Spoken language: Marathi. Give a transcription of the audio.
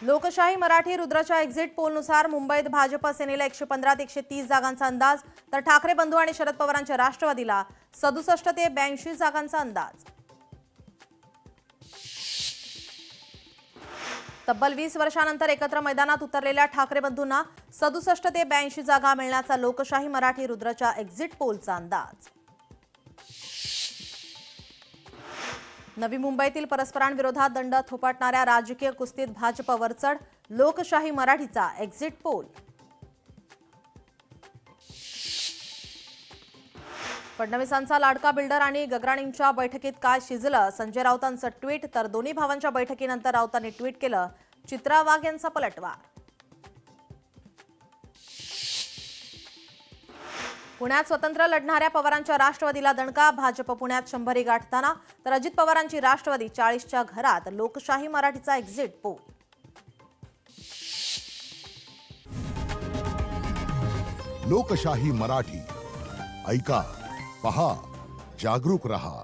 लोकशाही मराठी रुद्रच्या एक्झिट पोलनुसार मुंबईत भाजप सेनेला 115 ते 130 जागांचा अंदाज, तर ठाकरे बंधू आणि शरद पवारांच्या राष्ट्रवादीला 67 ते 82 जागांचा अंदाज। तब्बल 20 वर्षांनंतर एकत्र मैदानात उतरलेल्या ठाकरे बंधूंना 67 ते 82 जागा मिळण्याचा लोकशाही मराठी रुद्रच्या एक्झिट पोलचा अंदाज। नवी मुंबईतील परस्परांविरोधात दंड थोपटणाऱ्या राजकीय कुस्तीत भाजपवर चढ, लोकशाही मराठीचा एक्झिट पोल। फडणवीसांचा लाडका बिल्डर आणि गगराणींच्या बैठकीत काय शिजलं, संजय राऊतांचं ट्विट, तर दोन्ही भावांच्या बैठकीनंतर राऊतांनी ट्विट केलं, चित्रा वाघ यांचा पलटवार। पुण्यात स्वतंत्र लढणाऱ्या पवारांच्या राष्ट्रवादीला दणका, भाजप पुण्यात 100 गाठताना, तर अजित पवारांची राष्ट्रवादी 40च्या घरात, लोकशाही मराठीचा एक्झिट पोल। लोकशाही मराठी ऐका, पहा, जागरूक रहा।